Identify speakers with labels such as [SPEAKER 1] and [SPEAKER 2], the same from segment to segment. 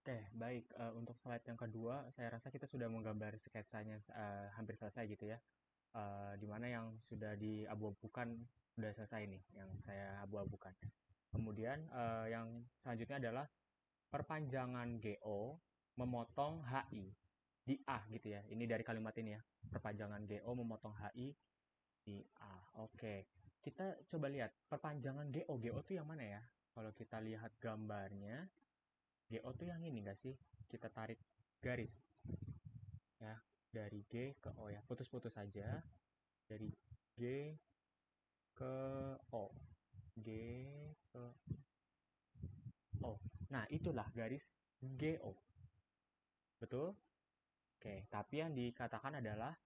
[SPEAKER 1] Oke, baik. Untuk slide yang kedua, saya rasa kita sudah menggambar sketsanya hampir selesai gitu ya. Di mana yang sudah diabu-abukan sudah selesai nih, yang saya abu-abukan. Kemudian yang selanjutnya adalah perpanjangan GO memotong HI di A gitu ya. Ini dari kalimat ini ya. Perpanjangan GO memotong HI di A. Oke. Kita coba lihat perpanjangan GO. GO itu yang mana ya? Kalau kita lihat gambarnya, GO tuh yang ini nggak sih? Kita tarik garis ya dari G ke O ya. Putus-putus saja dari G ke O. G ke O. Nah, itulah garis GO. Betul? Oke, tapi yang dikatakan adalah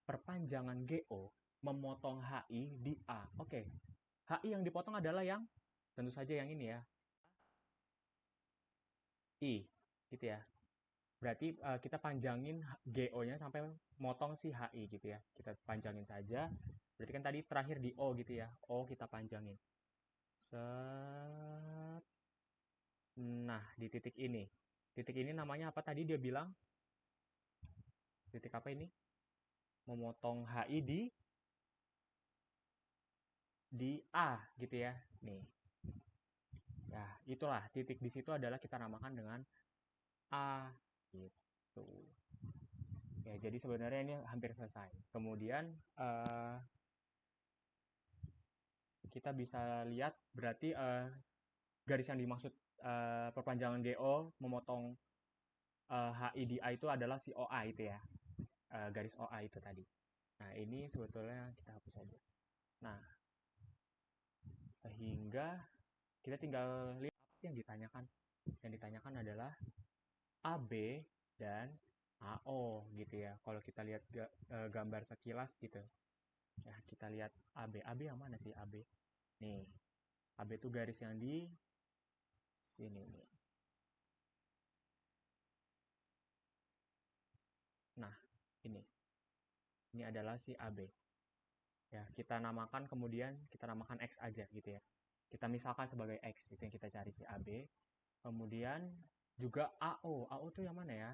[SPEAKER 1] perpanjangan GO memotong HI di A. Oke, HI yang dipotong adalah yang tentu saja yang ini ya, I. Gitu ya. Berarti kita panjangin GO-nya sampai motong si HI gitu ya. Kita panjangin saja. Berarti kan tadi terakhir di O gitu ya. O kita panjangin. Set. Nah, di titik ini. Titik ini namanya apa tadi dia bilang? Titik apa ini? Memotong HI di A gitu ya. Nih. Ya, itulah titik di situ adalah kita namakan dengan A gitu. Ya, jadi sebenarnya ini hampir selesai. Kemudian kita bisa lihat berarti garis yang dimaksud perpanjangan GO memotong HI di A itu adalah si OA itu ya. Garis OA itu tadi. Nah, ini sebetulnya kita hapus saja. Nah, sehingga kita tinggal lihat apa sih yang ditanyakan. Yang ditanyakan adalah AB dan AO gitu ya. Kalau kita lihat gambar sekilas gitu. Ya, kita lihat AB. AB yang mana sih AB? Nih, AB itu garis yang di sini nih. Nah, ini. Ini adalah si AB. Ya, kita namakan kemudian kita namakan X aja gitu ya. Kita misalkan sebagai X itu yang kita cari si AB. Kemudian juga AO. AO tuh yang mana ya?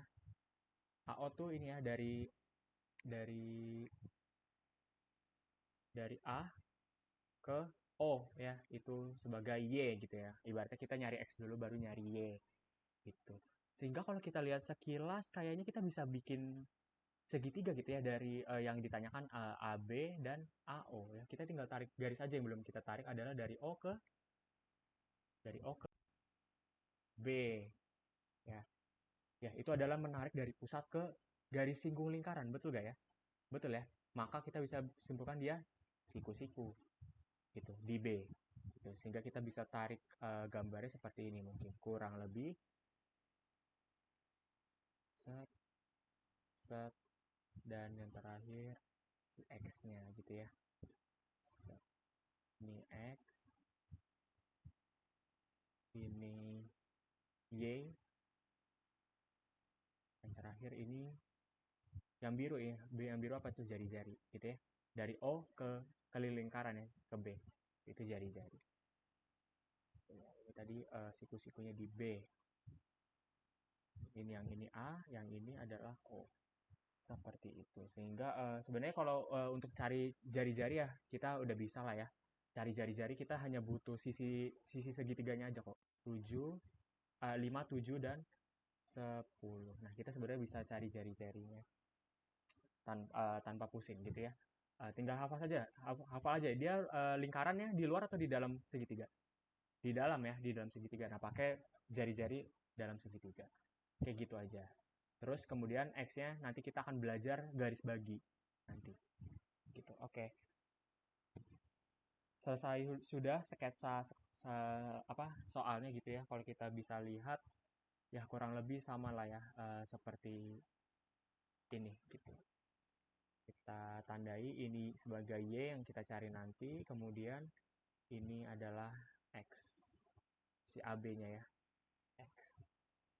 [SPEAKER 1] AO tuh ini ya dari dari A ke O ya, itu sebagai Y gitu ya. Ibaratnya kita nyari X dulu baru nyari Y gitu. Sehingga kalau kita lihat sekilas kayaknya kita bisa bikin segitiga gitu ya dari yang ditanyakan AB dan AO ya. Kita tinggal tarik garis aja yang belum kita tarik adalah dari O ke B ya. Ya, itu adalah menarik dari pusat ke garis singgung lingkaran, betul gak ya? Betul ya. Maka kita bisa simpulkan dia siku-siku gitu di B gitu. Sehingga kita bisa tarik gambarnya seperti ini mungkin kurang lebih set set dan yang terakhir si X-nya gitu ya. Set. Ini X, ini Y, yang terakhir ini yang biru ya. Yang biru apa tuh jari-jari gitu ya. Dari O ke lingkaran ya ke B. Itu jari-jari. Ini tadi siku-sikunya di B. Ini yang ini A, yang ini adalah O. Seperti itu. Sehingga sebenarnya kalau untuk cari jari-jari ya kita udah bisa lah ya. Cari jari-jari kita hanya butuh sisi sisi segitiganya aja kok. 7, 5, 7 dan 10. Nah, kita sebenarnya bisa cari jari-jarinya tanpa pusing gitu ya. Tinggal hafal saja, hafal aja. Dia lingkarannya di luar atau di dalam segitiga? Di dalam ya, di dalam segitiga. Nah, pakai jari-jari dalam segitiga. Kayak gitu aja. Terus kemudian X-nya nanti kita akan belajar garis bagi nanti. Gitu. Oke. Selesai sudah sketsa apa soalnya gitu ya. Kalau kita bisa lihat ya kurang lebih sama lah ya seperti ini gitu. Kita tandai ini sebagai Y yang kita cari nanti, kemudian ini adalah X, si AB-nya ya, X.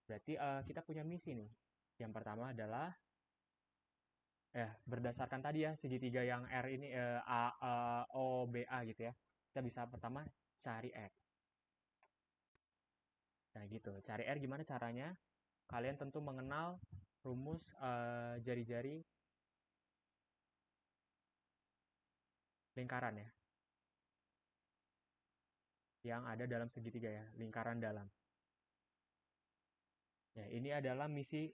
[SPEAKER 1] Berarti kita punya misi nih. Yang pertama adalah berdasarkan tadi ya segitiga yang R ini O B A gitu ya. Kita bisa pertama cari X. Nah gitu. Cari R gimana caranya? Kalian tentu mengenal rumus jari-jari lingkaran ya, yang ada dalam segitiga ya, lingkaran dalam. Ya, ini adalah misi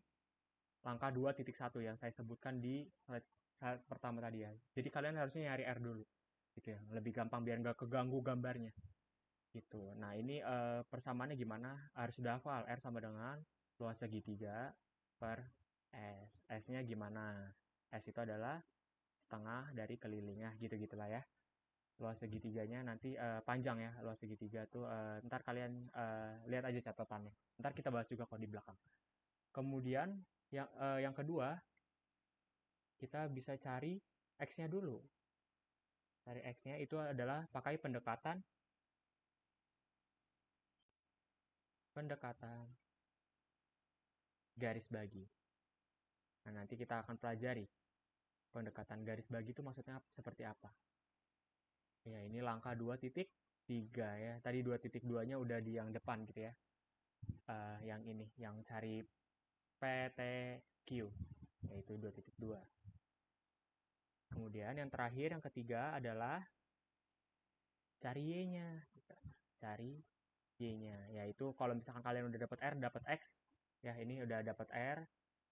[SPEAKER 1] langkah 2.1 yang saya sebutkan di slide pertama tadi ya. Jadi kalian harusnya nyari R dulu, gitu ya. Lebih gampang biar nggak keganggu gambarnya, gitu. Nah ini persamaannya gimana? Harus sudah hafal R sama dengan luas segitiga per S. S-nya gimana? S itu adalah setengah dari kelilingnya, gitu-gitulah ya. Luas segitiganya nanti panjang ya, luas segitiga tuh ntar kalian lihat aja catatannya. Ntar kita bahas juga kok di belakang. Kemudian yang kedua, kita bisa cari X-nya dulu. Cari X-nya itu adalah pakai pendekatan garis bagi. Nah, nanti kita akan pelajari pendekatan garis bagi itu maksudnya seperti apa. Ya, ini langkah 2.3 ya. Tadi 2.2-nya udah di yang depan gitu ya. Yang ini, yang cari PTQ, yaitu 2.2. Kemudian yang terakhir, yang ketiga adalah cari Y-nya. Cari Y-nya, yaitu kalau misalkan kalian udah dapat R, dapat X, ya ini udah dapat R,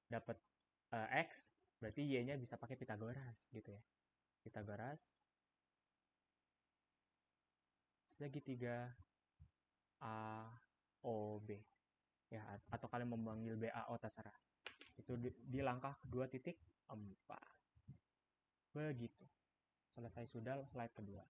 [SPEAKER 1] dapat X, berarti Y-nya bisa pakai Pitagoras gitu ya. Pitagoras segitiga AOB ya, atau kalian memanggil BAO terserah. Itu di langkah 2.4. Begitu. Selesai sudah slide kedua.